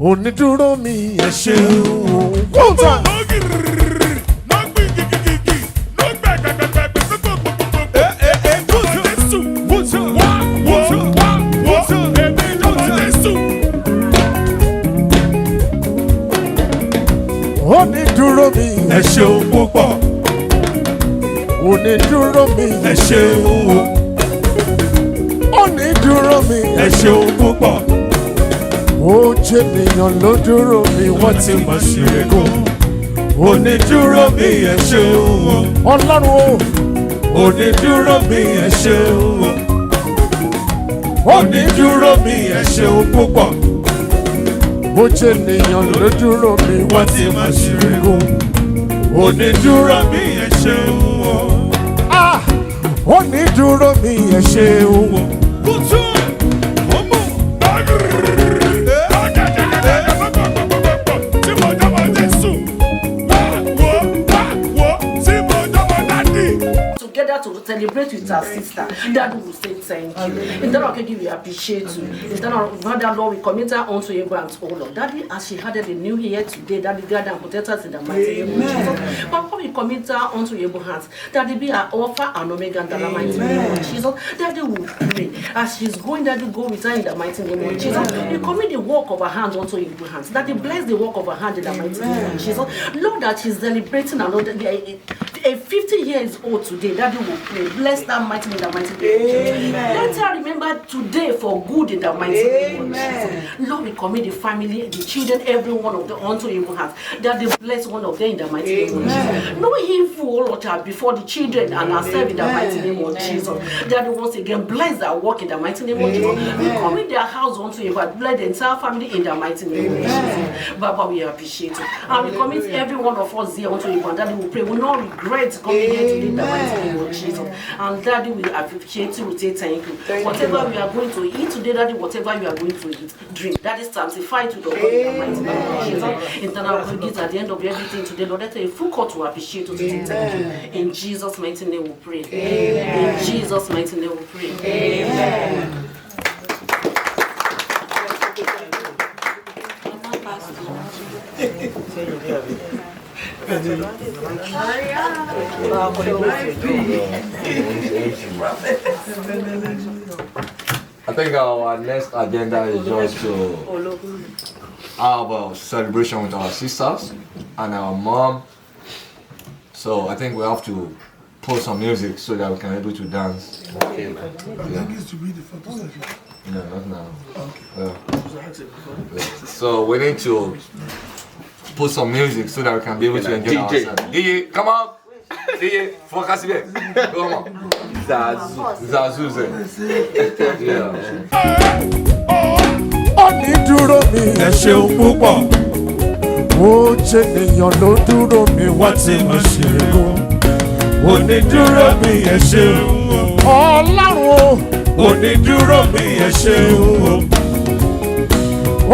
Onídúró mi ẹ ṣeun. One time. Onídúró mi ẹ ṣeun púpọ̀. Onídúró mi ẹ ṣeun. Onídúró mi ẹ ṣeun púpọ̀. Ó jẹ́ ènìyàn ló dúró mi wọ́n ti mọ̀ sí ẹ̀kọ́. Onídúró mi ẹ ṣeun. Ọlọ́run o. Onídúró mi ẹ ṣeun. Onídúró mi ẹ ṣeun púpọ̀. Ó jẹ́ ènìyàn ló dúró mi wọ́n ti mọ̀ sí ẹ̀kọ́. Onídúró mi ẹ ṣeun. Onídúró mi ẹ ṣeun. To celebrate with our sister, Daddy will say thank you. In that occasion, we appreciate you. In that Lord, we commit her unto Abraham's oh Lord. Daddy, as she had the new year today, Daddy, God and protect us in the mighty name of Jesus. But when we commit her unto Abraham's, Daddy, be our Alpha and Omega in the mighty name of Jesus. Daddy will pray as she's going. Daddy, go with her in the mighty name of Jesus. We commit the work of her hands unto Abraham's. Daddy, bless the work of her hand in the mighty name of Jesus. Lord, that she's celebrating another 50 years old today. Daddy will pray. Bless that mighty name in the mighty name. Let her remember today for good in the mighty name of Jesus. Lord, we commit the family, the children, every one of them unto your hands. That they bless one of them in the mighty name of Jesus. No evil, Lord, before the children and ourselves in the mighty name of Jesus. That they once again bless their work in the mighty name of Jesus. We commit their house unto your hands. Bless the entire family in the mighty name of Jesus. Baba, we appreciate it. And we commit every one of us here unto your hands. That we will pray. We will not regret coming here today in the mighty name of Jesus. And Daddy, we appreciate you, we say thank you. Whatever we are going to eat today, Daddy, whatever you are going to eat, drink, that is sanctified to the Lord in the mighty name of Jesus. Internal gifts at the end of everything today, Lord, let a full call to appreciate you, to say thank you. In Jesus' mighty name we pray. Amen. In Jesus' mighty name we pray. Amen. I think our next agenda is just to have a celebration with our sisters and our mom. So I think we have to put some music so that we can be able to dance. Okay. No, not now. So we need to put some music so that we can be able to enjoy ourselves. DJ, come on! DJ, focus here. Come on. Zazu. Yeah. Onídúró mi ẹ ṣeun púpọ̀. Ó jẹ́ ènìyàn ló dúró mi wọ́n ti mọ̀ ṣe é. Onídúró mi ẹ ṣeun. Ọlọ́run o. Onídúró mi ẹ ṣeun.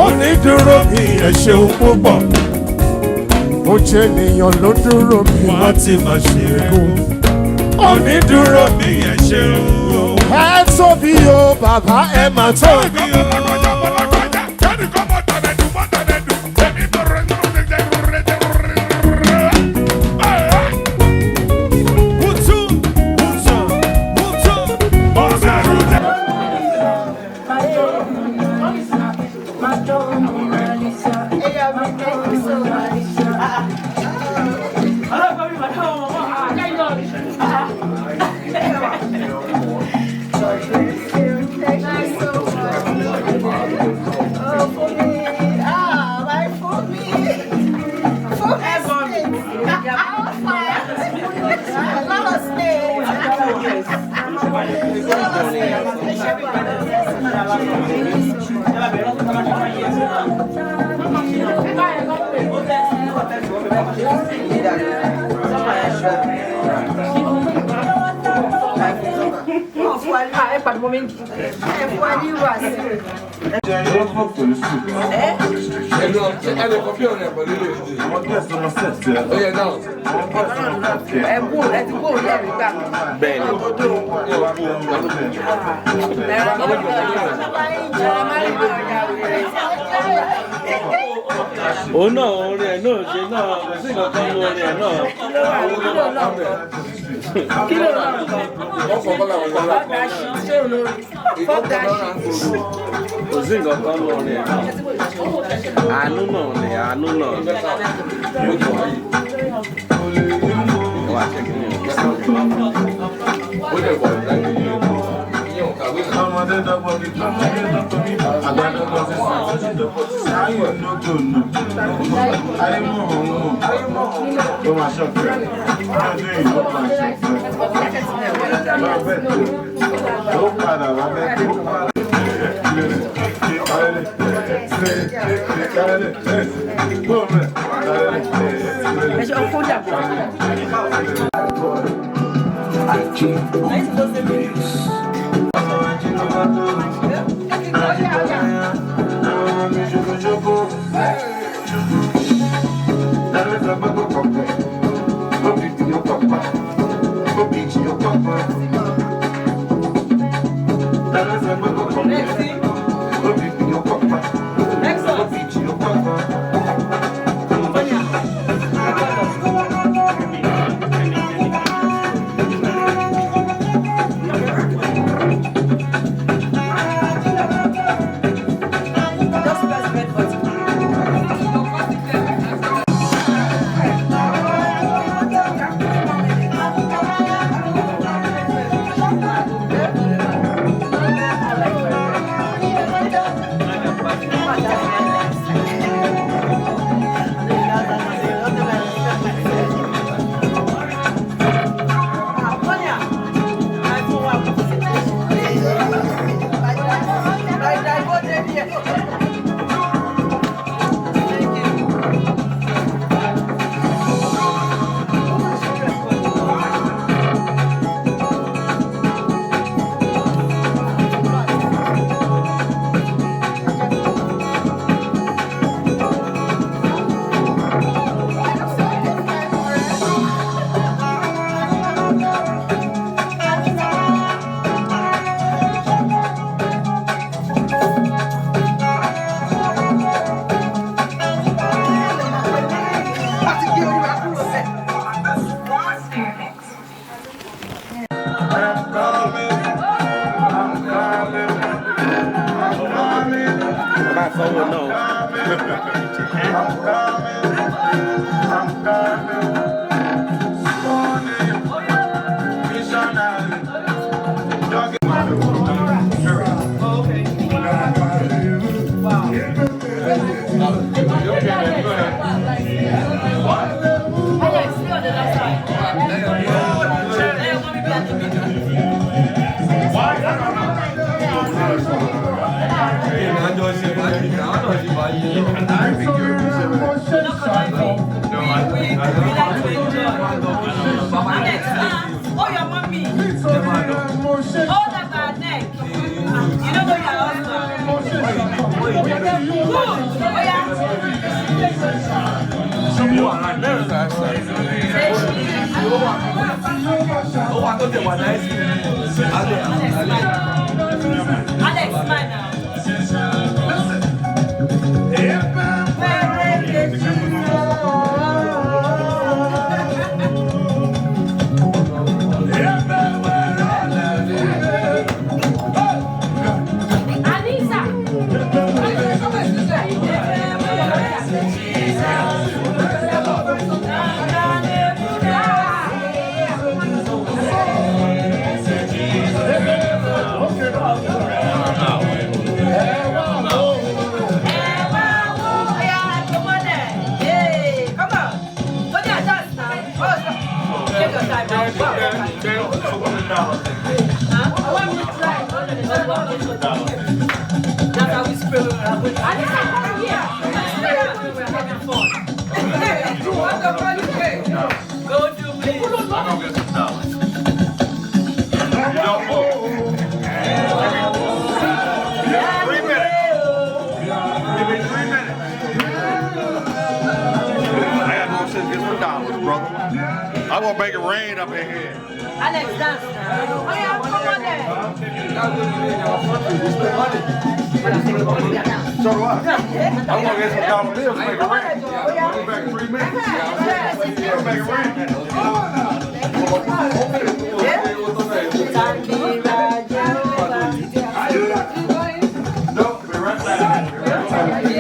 Onídúró mi ẹ ṣeun púpọ̀. Ó jẹ́ ènìyàn ló dúró mi wọ́n ti mọ̀ ṣe é. Onídúró mi ẹ ṣeun. Ẹ tóbi o bàbá ẹ mà tóbi o. Bẹ́ẹ̀ni. Oh no, no, no, she no come on there, no. Zingo come on there. I don't know. I'm gonna make it rain up in here. Alex, dance now. Oh yeah, come on there. So do I. I'm gonna get some dollar bills to make it rain. Go back 3 minutes. Go make it rain. No, be right back.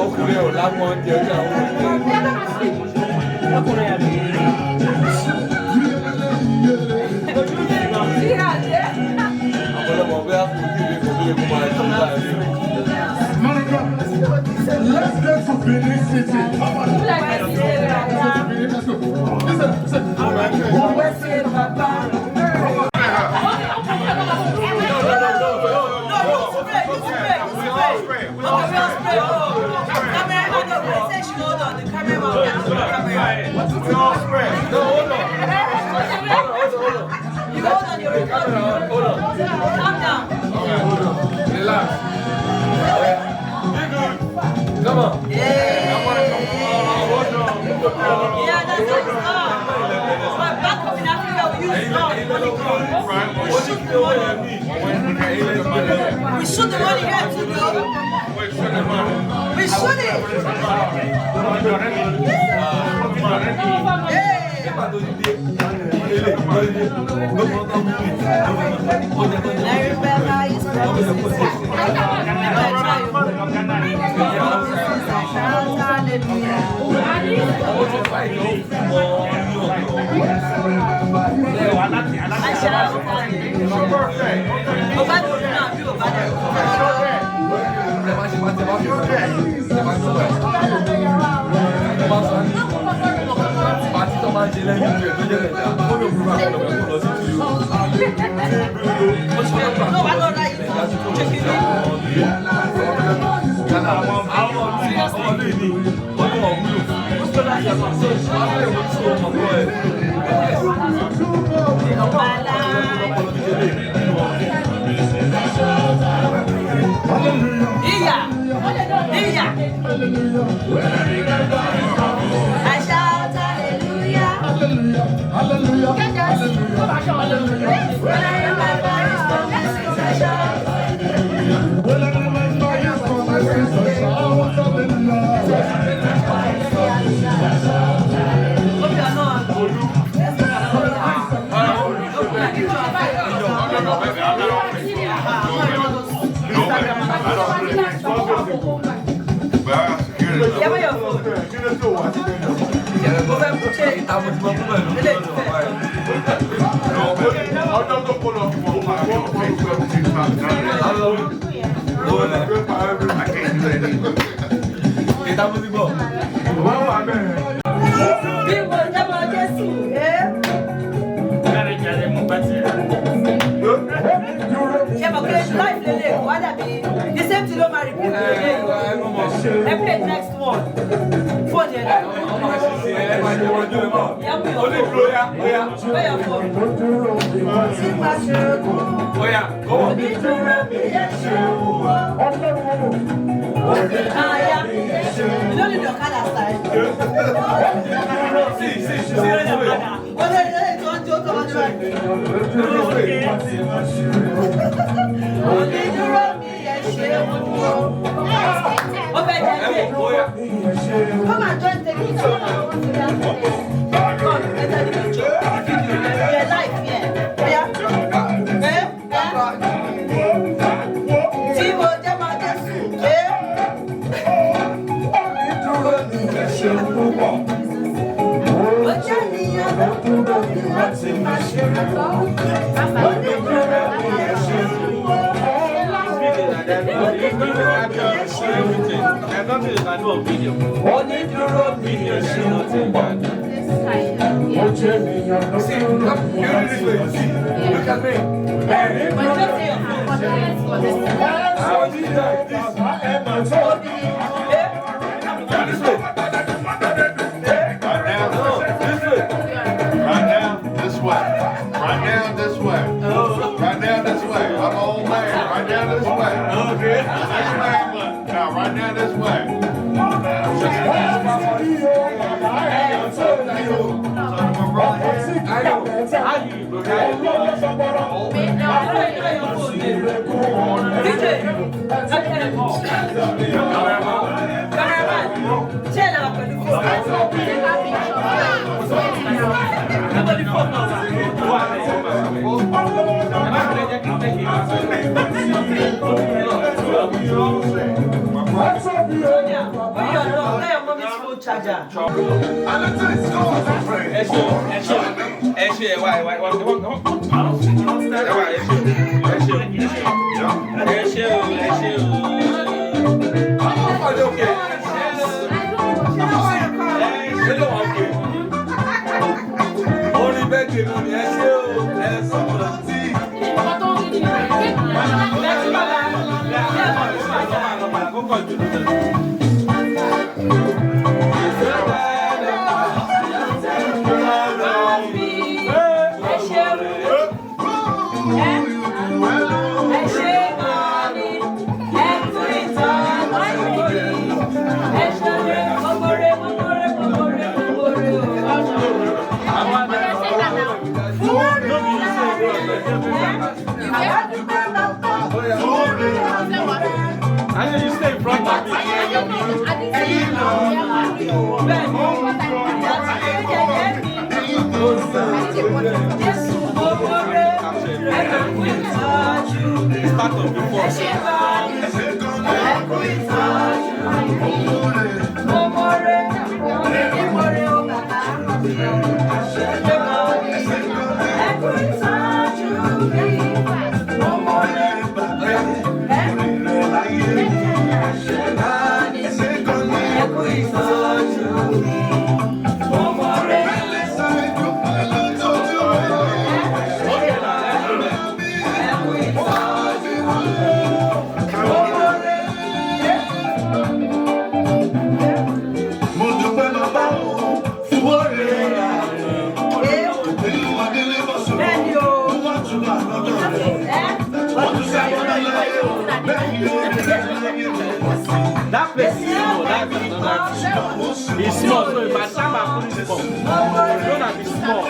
Ọkùnrin ò lápọn oúnjẹ ọjọ́ àwọn ọmọ bí a kò kí ilé kò bí lè kó máa ṣe láàrin. Let's get to Benin City. Relax. Come on. Yeah. I want to come on. Yeah, that's what it's called. But back up in Africa, we use we shoot the money here too, bro. We shoot it. Next one. Phone here. You don't need your car style. Come and join the picture. Come, enter the picture. Your life, yeah. Timo Jama Jesu, yeah. This way. Right down this way. Right down this way. I'm an old man. Right down this way. Okay. This way, but now right down this way. That place is small. It's small. So by the time I put it small, it's gonna be small.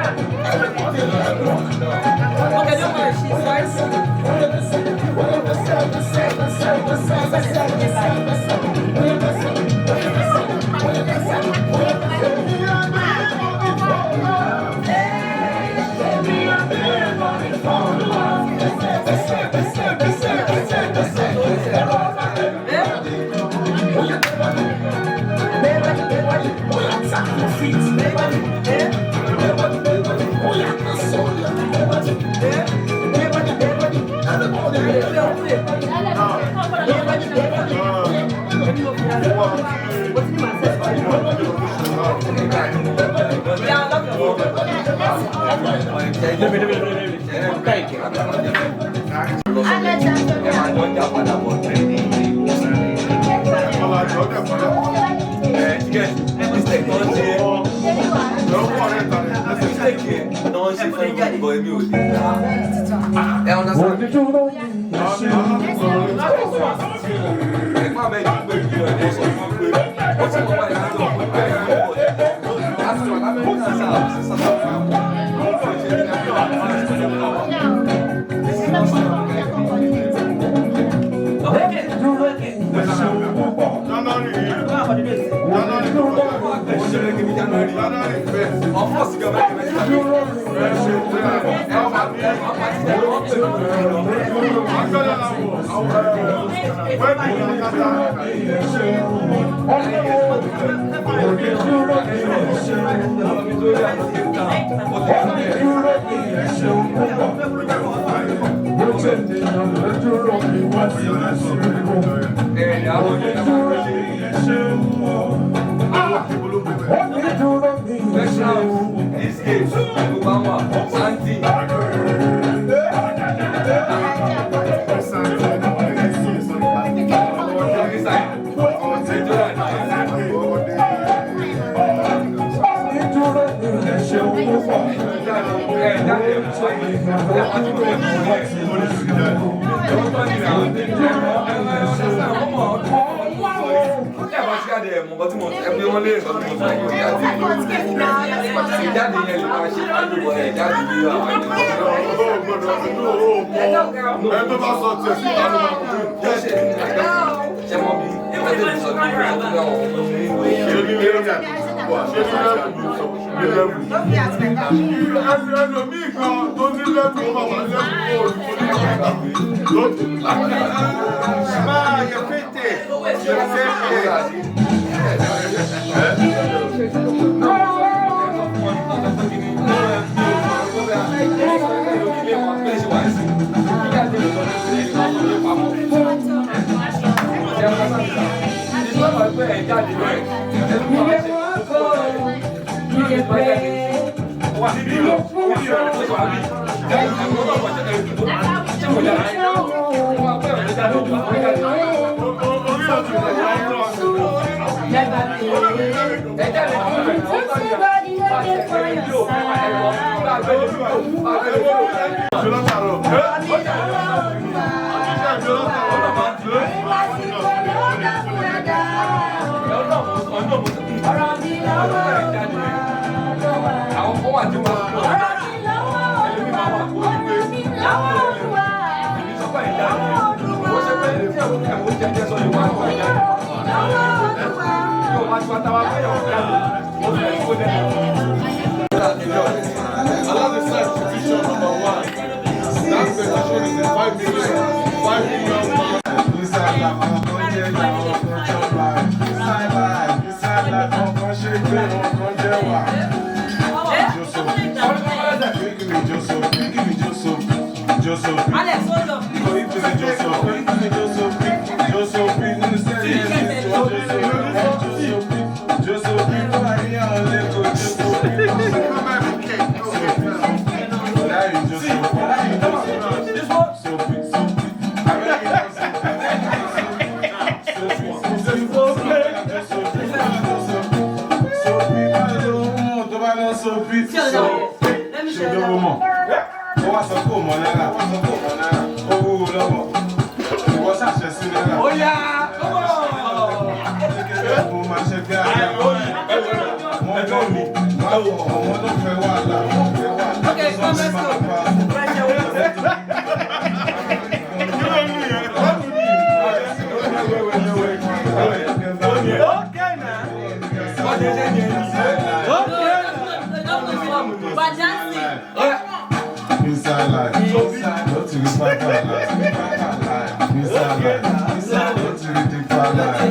Okay, don't worry, she's right. Oh, Inside life. Go to the papa life. Inside life. Go to the deeper life.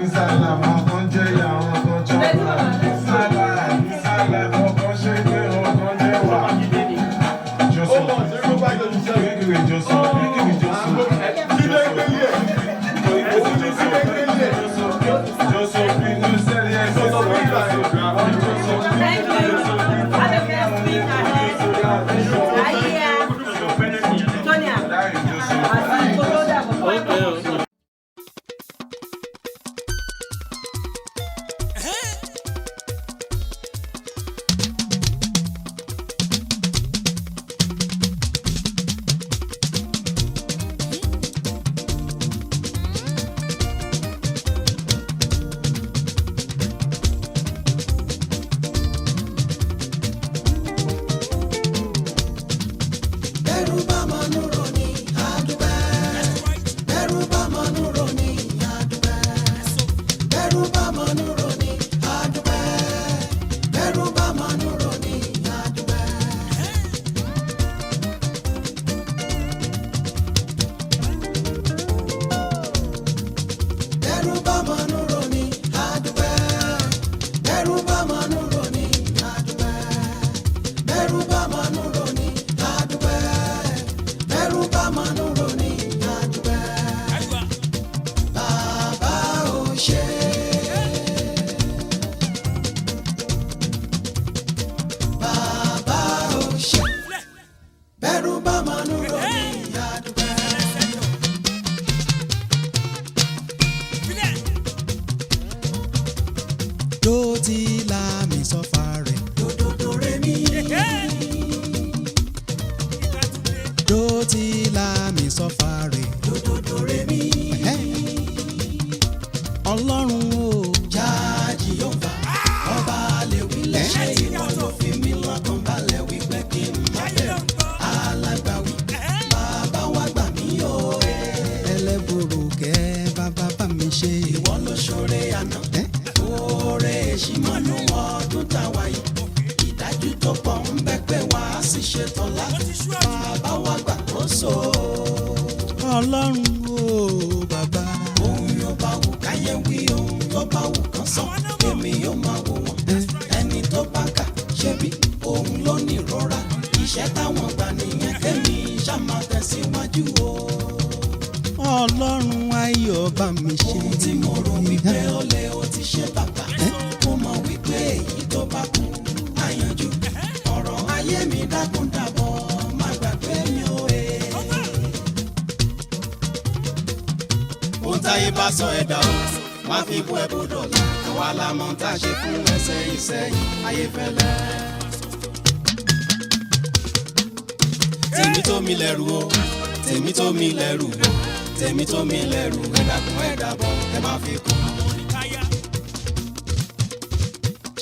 Inside life. I'm going to jail. I'm going to chop life. Inside life. I'm going to shake it. I'm going to just hold on. Go back to the just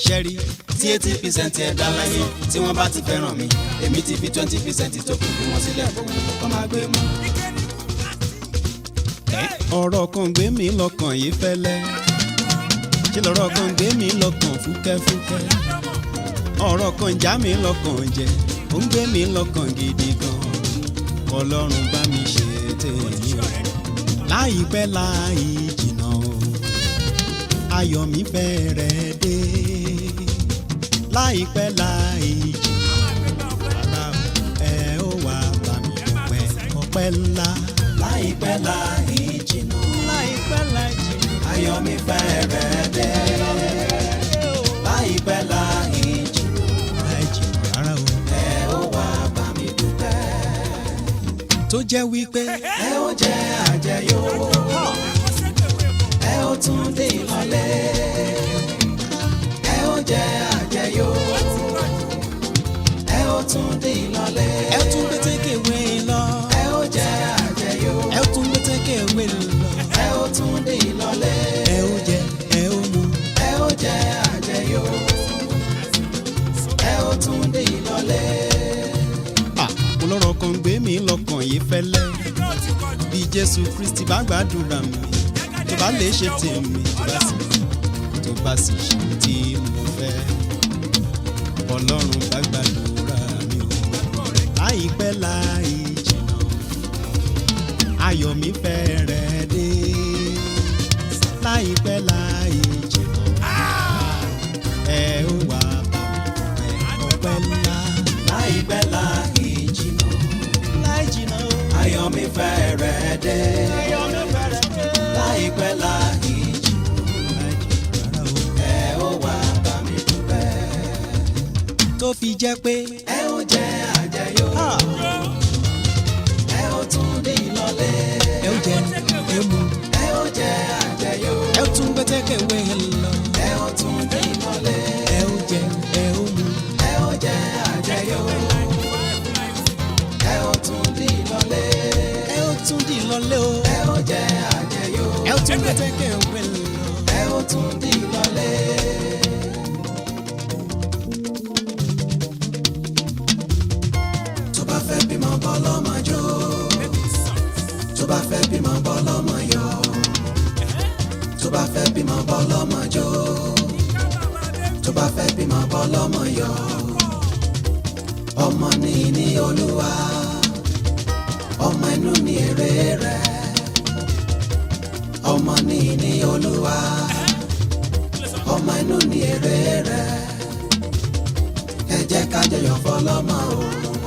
Sherry, tí 80% ẹ̀dá láyé tí wọ́n bá ti fẹ́ràn mi, èmi ti fi 20% tó kù bí wọ́n sílẹ̀ fún mi kọ́ máa gbé mú. Ọ̀rọ̀ kan gbé mi lọ́kàn yìí fẹ́lẹ́, ṣé lọ́rọ̀ kan gbé mi lọ́kàn fúkẹ́fúkẹ́, ọ̀rọ̀ kan já mi lọ́kàn jẹ, ó ń gbé mi lọ́kàn gidi gan, Ọlọ́run bá mi ṣe tèmi o, láìpẹ́ láì jìnnà o, ayọ̀ mi fẹ́rẹ̀ dé, láìpẹ́ láì jìnnà, ẹ ó wá bá mi dúpẹ́ ọpẹ́ ńlá. Láìpẹ́ láì jìnnà, láìpẹ́ láì jìnnà, ayọ̀ mi fẹ́rẹ̀ dé, láìpẹ́ láì jìnnà, láì jìnnà rárá o, ẹ ó wá bá mi dúpẹ́. Tó jẹ́ wípé ẹ ó jẹ àjẹyó, ẹ ó tún dé ìlọlẹ̀, ẹ ó jẹ àjẹyó, ẹ ó tún dé ìlọlẹ̀, ẹ tún gbé tékèwé lọ, ẹ ó jẹ àjẹyó, ẹ tún gbé tékèwé lọ, ẹ ó tún dé ìlọlẹ̀, ẹ ó jẹ, ẹ ó mu, ẹ ó jẹ àjẹyó, ẹ ó tún dé ìlọlẹ̀. Olóró kan gbé mi lọ́kàn yìí fẹ́lẹ́, bí Jésù Kristi bá gbàdúrà mi, tó bá lè ṣe tèmi, tó bá sì ṣe tí mo fẹ́, Ọlọ́run bá gbàdúrà. láìpẹ́ láì jìnnà ayọ̀ mi fẹ́rẹ̀ dé láìpẹ́ láì jìnnà ẹ ó wá bá mi ọpẹ́ ńlá láìpẹ́ láì jìnnà láì jìnnà ayọ̀ mi fẹ́rẹ̀ dé láìpẹ́ láì jìnnà ẹ ó wá bá mi dúpẹ́ tó fi jẹ́ pé ẹ ó jẹ àjẹyó ẹ ó tún dé ìlọlé ẹ ó jẹ ẹ mú ẹ ó jẹ àjẹyó ẹ ó tún gbẹ́tẹ́kẹ̀wé lọ ẹ ó tún dé ìlọlé ẹ ó jẹ ẹ ó mú ẹ ó jẹ àjẹyó ẹ ó tún dé ìlọlé ẹ ó tún dé ìlọlé o ẹ ó jẹ àjẹyó ẹ ó tún gbẹ́tẹ́kẹ̀wé lọ ẹ ó tún dé ìlọlé. tó bá fẹ́ bímọ bọ́lọ́mọ jó tó bá fẹ́ bímọ bọ́lọ́mọ yọ̀ tó bá fẹ́ bímọ bọ́lọ́mọ jó tó bá fẹ́ bímọ bọ́lọ́mọ yọ̀ ọmọ ní ní Olúwa ọmọ inú ní èrè rẹ̀ ọmọ ní ní Olúwa ọmọ inú ní èrè rẹ̀ ẹ jẹ́ ká jọyọ̀ fọlọ́mọ o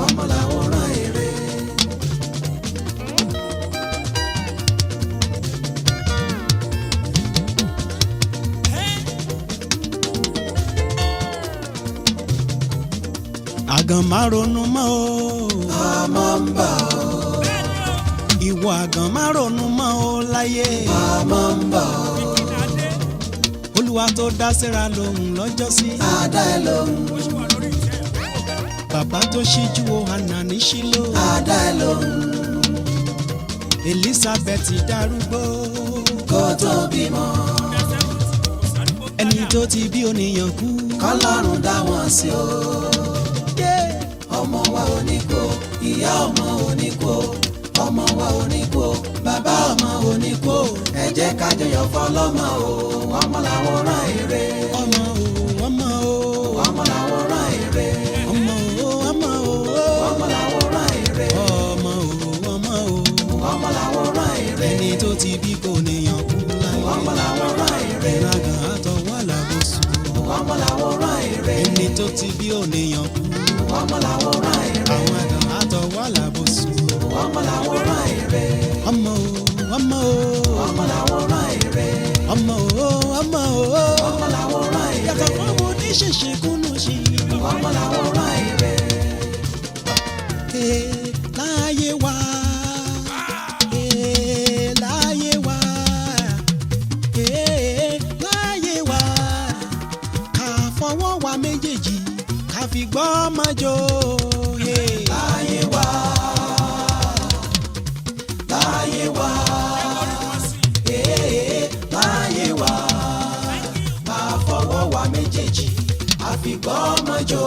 ọmọ làwòrán èrè. àgàn má ronú mọ́ o ọmọ ń bọ̀ o ìwọ àgàn má ronú mọ́ o láyé ọmọ ń bọ̀ o Olúwa tó dá Séra lóhùn lọ́jọ́sí àdá ẹ lóhùn bàbá tó ṣíjú wo Hánà ní Ṣílò àdá ẹ lóhùn Elizabeth darúgbó kó tó bímọ ẹni tó ti bí oníyàn kú kọ́lọ́run dá wọn sí o ọmọ wa ò ní kú ìyá ọmọ ò ní kú ọmọ wa ò ní kú bàbá ọmọ ò ní kú ẹ jẹ́ ká jọyọ̀ fọlọ́mọ o ọmọ làwòrán èrè ọmọ o ọmọ o ọmọ làwòrán èrè ọmọ o ọmọ o ọmọ làwòrán èrè ọmọ o ọmọ o ọmọ làwòrán èrè ẹni tó ti bí kò níyàn kú láyé ọmọ làwòrán èrè ìragàn àtọwọ́ làbòsùn ọmọ làwòrán èrè ẹni tó ti bí ò níyàn kú ọmọ làwòrán èrè àwọn àgàn àtọwọ́ làbòsùn ọmọ làwòrán èrè ọmọ o ọmọ o ọmọ làwòrán èrè ọmọ o ọmọ o ọmọ làwòrán èrè yàtọ̀ fún ọmọ oníṣẹ̀ṣẹ̀ kúnnú sí ọmọ làwòrán èrè. láyé wá láyé wá láyé wá ká fọwọ́ wa méjèèjì ká fi gbọ́ máa jó. láyé wá láyé wá láyé wá ká fọwọ́ wa méjèèjì ká fi gbọ́ máa jó.